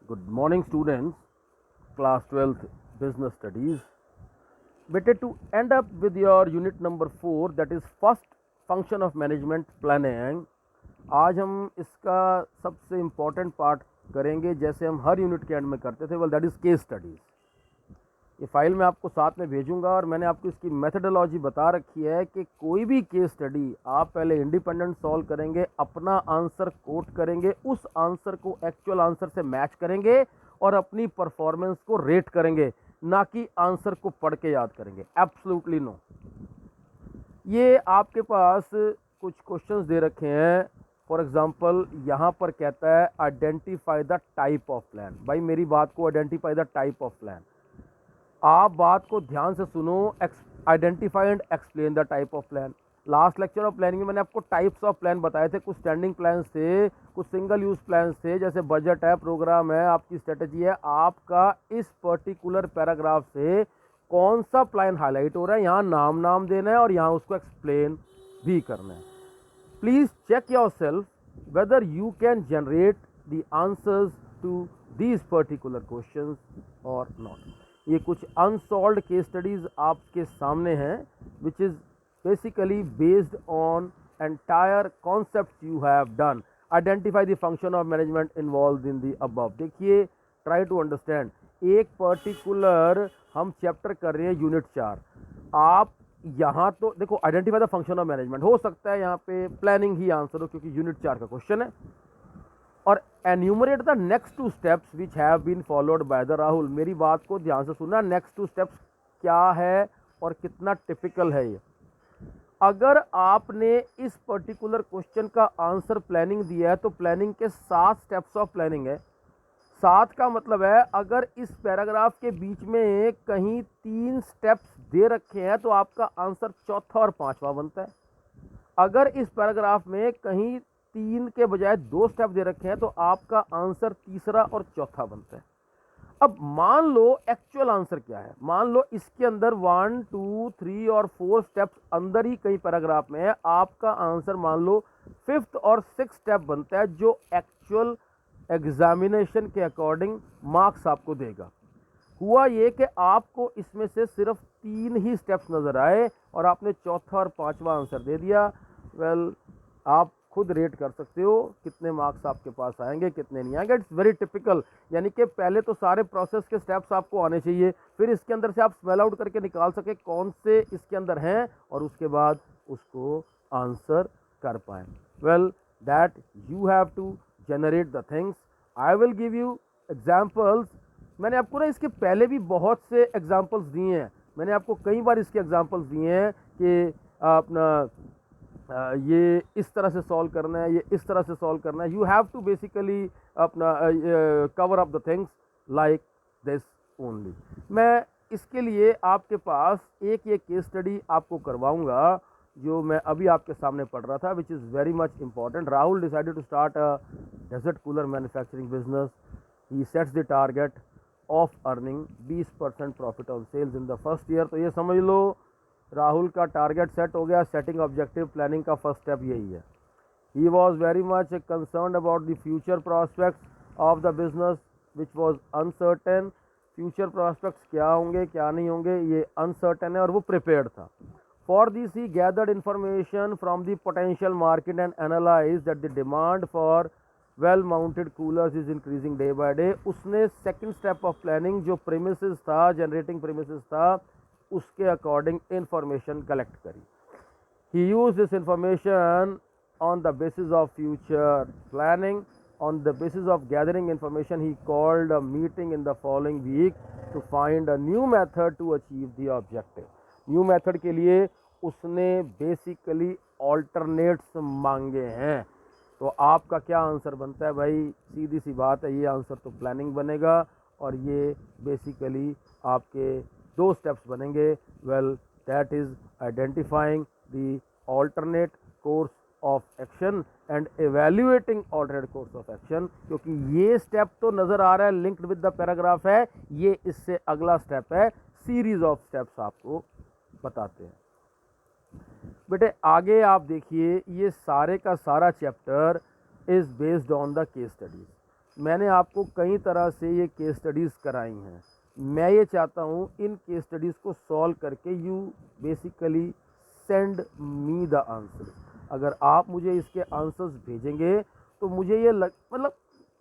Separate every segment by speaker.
Speaker 1: Good morning, students. Class 12th Business Studies. Better to end up with your unit number 4, that is first function of management planning. आज हम इसका सबसे important part करेंगे, जैसे हम हर unit के and में करते थे, दैट इज़ केस स्टडीज़। ये फाइल मैं आपको साथ में भेजूंगा और मैंने आपको इसकी मेथडोलॉजी बता रखी है कि कोई भी केस स्टडी आप पहले इंडिपेंडेंट सॉल्व करेंगे, अपना आंसर कोट करेंगे, उस आंसर को एक्चुअल आंसर से मैच करेंगे और अपनी परफॉर्मेंस को रेट करेंगे, ना कि आंसर को पढ़ के याद करेंगे। Absolutely no. ये आपके पास कुछ क्वेश्चंस दे रखे हैं। फॉर एग्जांपल यहाँ पर कहता है identify the type of plan. भाई मेरी बात को identify the type of plan, आप बात को ध्यान से सुनो। Identify and explain the type of plan. Last lecture of planning में मैंने आपको टाइप्स ऑफ प्लान बताए थे। कुछ स्टैंडिंग प्लान्स थे, कुछ सिंगल यूज प्लान्स थे, जैसे बजट है, प्रोग्राम है, आपकी स्ट्रेटजी है। आपका इस पर्टिकुलर पैराग्राफ से कौन सा प्लान हाईलाइट हो रहा है, यहाँ नाम देना है और यहाँ उसको एक्सप्लेन भी करना है। Please check yourself whether you can generate the answers to these particular questions और नॉट। ये कुछ अनसॉल्व्ड केस स्टडीज आपके सामने हैं, which is basically based on entire concept you have done. Identify the function of management involve in the above. देखिए, try to understand. एक particular हम chapter कर रहे हैं यूनिट 4। आप यहाँ तो देखो, identify the function of management, हो सकता है यहाँ पे प्लानिंग ही आंसर हो क्योंकि यूनिट 4 का क्वेश्चन है। और enumerate the next 2 steps which have been followed by the Rahul. मेरी बात को ध्यान से सुनना। नेक्स्ट 2 स्टेप्स क्या है और कितना टिपिकल है ये। अगर आपने इस पर्टिकुलर क्वेश्चन का आंसर प्लानिंग दिया है तो प्लानिंग के 7 स्टेप्स ऑफ प्लानिंग है। 7 का मतलब है अगर इस पैराग्राफ के बीच में कहीं 3 स्टेप्स दे रखे हैं तो आपका आंसर चौथा और पांचवा बनता है। अगर इस पैराग्राफ में कहीं 3 के बजाय 2 स्टेप दे रखे हैं तो आपका आंसर तीसरा और चौथा बनता है। अब मान लो एक्चुअल आंसर क्या है। मान लो इसके अंदर 1, 2, 3 और 4 स्टेप्स अंदर ही कई पैराग्राफ में है। आपका आंसर मान लो 5th और 6th स्टेप बनता है, जो एक्चुअल एग्जामिनेशन के अकॉर्डिंग मार्क्स आपको देगा। हुआ ये कि आपको इसमें से सिर्फ 3 ही स्टेप्स नजर आए और आपने चौथा और पांचवा आंसर दे दिया। वेल, आप खुद रेट कर सकते हो कितने मार्क्स आपके पास आएंगे, कितने नहीं आएंगे। It's very typical. यानी कि पहले तो सारे प्रोसेस के स्टेप्स आपको आने चाहिए, फिर इसके अंदर से आप स्पेल आउट करके निकाल सके कौन से इसके अंदर हैं और उसके बाद उसको आंसर कर पाए। Well, that you have to generate the things. I will give you examples. मैंने आपको ना इसके पहले भी बहुत से एग्जाम्पल्स दिए हैं। मैंने आपको कई बार इसके एग्जाम्पल्स दिए हैं कि अपना ये इस तरह से सॉल्व करना है, ये इस तरह से सॉल्व करना है। यू हैव टू बेसिकली अपना cover up the things like this only. मैं इसके लिए आपके पास एक ये केस स्टडी आपको करवाऊंगा जो मैं अभी आपके सामने पढ़ रहा था, which is very much important. Rahul decided to start a desert cooler manufacturing business. He sets the target of earning 20% profit on sales in the first year. तो ये समझ लो राहुल का टारगेट सेट हो गया। सेटिंग ऑब्जेक्टिव प्लानिंग का first step यही है। He was very much concern about the future prospects of the business which was uncertain. Future prospects क्या होंगे क्या नहीं होंगे ये अनसर्टेन है और वो प्रिपेयर्ड था। For this he gathered information from the potential market and analyse that the demand for wall mounted coolers is increasing day by day. उसने सेकेंड स्टेप ऑफ प्लानिंग जो प्रीमिसेस था, जनरेटिंग प्रीमिसेस था, उसके according information collect करी। He use this information on the basis of future planning. On the basis of gathering information he called a meeting in the following week to find a new method to achieve the objective. New method के लिए उसने basically alternates मांगे हैं। तो आपका क्या answer बनता है भाई? सीधी सी बात है, ये आंसर तो प्लानिंग बनेगा और ये बेसिकली आपके 2 स्टेप्स बनेंगे। Well, that is identifying the alternate course of action and evaluating alternate course of action. क्योंकि ये स्टेप तो नजर आ रहा है लिंक्ड विद द पैराग्राफ है, ये इससे अगला स्टेप है। सीरीज ऑफ स्टेप्स आपको बताते हैं। बेटे आगे आप देखिए, ये सारे का सारा chapter is based on the case studies. मैंने आपको कई तरह से ये केस स्टडीज़ कराई हैं। मैं ये चाहता हूँ इन केस स्टडीज़ को सॉल्व करके you basically send me the answer. अगर आप मुझे इसके आंसर्स भेजेंगे तो मुझे ये मतलब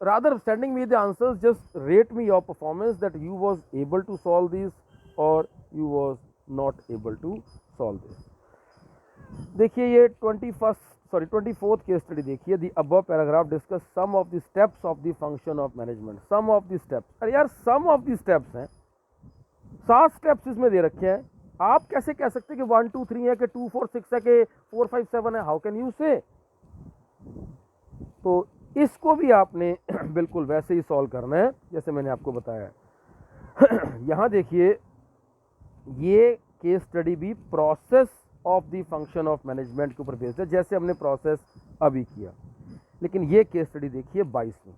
Speaker 1: rather sending me the answers, just rate me your performance that you was able to solve this or you was not able to solve this. देखिए ये 24th केस स्टडी देखिए। The above paragraph discuss some of the steps of the function of management. Some of the steps, अरे यार सम of the steps हैं, 7 steps इसमें दे रखे हैं। आप कैसे कह सकते हैं कि 1 2 3 है कि 2 4 6 है कि 4 5 7 है? हाउ कैन यू से? तो इसको भी आपने बिल्कुल वैसे ही सॉल्व करना है जैसे मैंने आपको बताया। यहाँ देखिए ये केस स्टडी भी process of the function of management के ऊपर बेस्ड है, जैसे हमने प्रोसेस अभी किया। लेकिन ये केस स्टडी देखिए 22 में,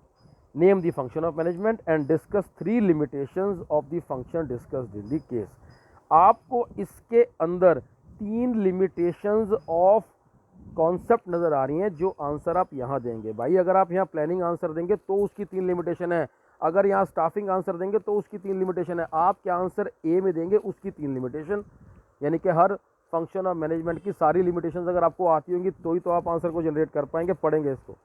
Speaker 1: name the function of management and discuss 3 limitations of the function discussed in the case. आपको इसके अंदर 3 लिमिटेशंस ऑफ कॉन्सेप्ट नज़र आ रही हैं जो आंसर आप यहाँ देंगे। भाई अगर आप यहाँ प्लानिंग आंसर देंगे तो उसकी 3 लिमिटेशन है, अगर यहाँ स्टाफिंग आंसर देंगे तो उसकी 3 लिमिटेशन है, आप क्या आंसर ए में देंगे उसकी 3 लिमिटेशन। यानी कि हर फंक्शन ऑफ मैनेजमेंट की सारी लिमिटेशंस अगर आपको आती होंगी तो ही तो आप आंसर को जनरेट कर पाएंगे। पढ़ेंगे इसको।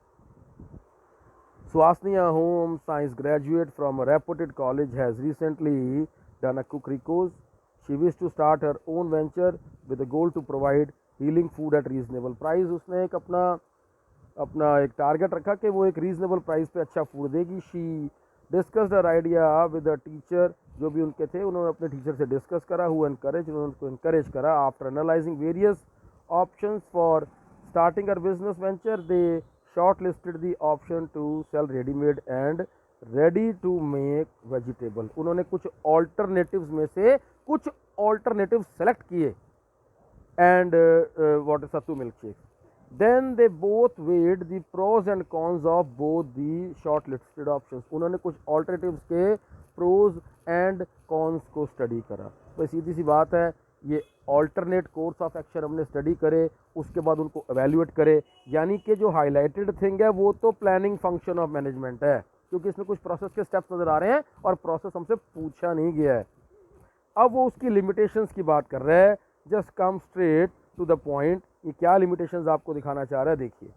Speaker 1: Swasniya Home Science graduate from a reputed college has recently done a cookery course. She wishes to start her own venture with the goal to provide healing food at reasonable price. उसने एक अपना एक target रखा कि वो एक reasonable price पे अच्छा फूड देगी। She discussed her idea with a teacher, जो भी उनके थे उन्होंने अपने टीचर से डिस्कस करा। हु एनकरेज, उन्होंने उनको इनकरेज करा। After analysing various options for starting her business venture, they shortlisted the option to sell ready-made and ready to make vegetable. उन्होंने कुछ alternatives में से कुछ alternatives select किए and what is sattu milkshake. Then they both weighed the pros and cons of both the shortlisted options. उन्होंने कुछ alternatives के pros and cons को study करा। तो सीधी सी बात है, ये ऑल्टरनेट कोर्स ऑफ एक्शन हमने स्टडी करे, उसके बाद उनको एवेल्यूएट करे। यानी कि जो हाईलाइटेड थिंग है वो तो प्लानिंग फंक्शन ऑफ मैनेजमेंट है, क्योंकि इसमें कुछ प्रोसेस के स्टेप्स नज़र आ रहे हैं और प्रोसेस हमसे पूछा नहीं गया है। अब वो उसकी लिमिटेशंस की बात कर रहा है। Just come straight to the point. ये क्या लिमिटेशंस आपको दिखाना चाह रहा है, देखिए।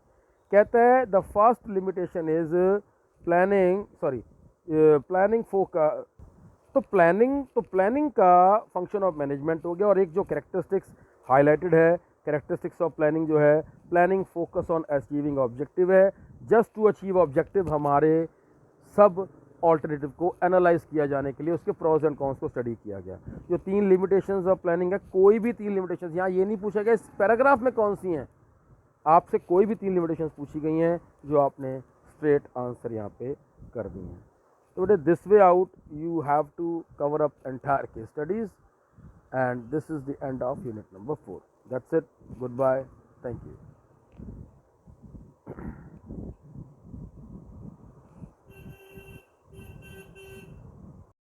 Speaker 1: कहता है the first limitation is planning focus. तो प्लानिंग का फंक्शन ऑफ मैनेजमेंट हो गया। और एक जो कैरेक्टरिस्टिक्स हाईलाइटेड है, कैरेक्टरिस्टिक्स ऑफ प्लानिंग जो है, planning focus on achieving objective है। जस्ट टू अचीव ऑब्जेक्टिव हमारे सब ऑल्टरनेटिव को एनालाइज किया जाने के लिए उसके प्रोज एंड कॉन्स को स्टडी किया गया। जो 3 लिमिटेशंस ऑफ प्लानिंग है, कोई भी 3 लिमिटेशंस, यहाँ ये नहीं पूछा गया इस पैराग्राफ में कौन सी हैं, आपसे कोई भी 3 लिमिटेशंस पूछी गई हैं जो आपने स्ट्रेट आंसर यहाँ पे कर दी हैं। So this way out you have to cover up entire case studies, and this is the end of unit number 4. That's it. Goodbye. Thank you.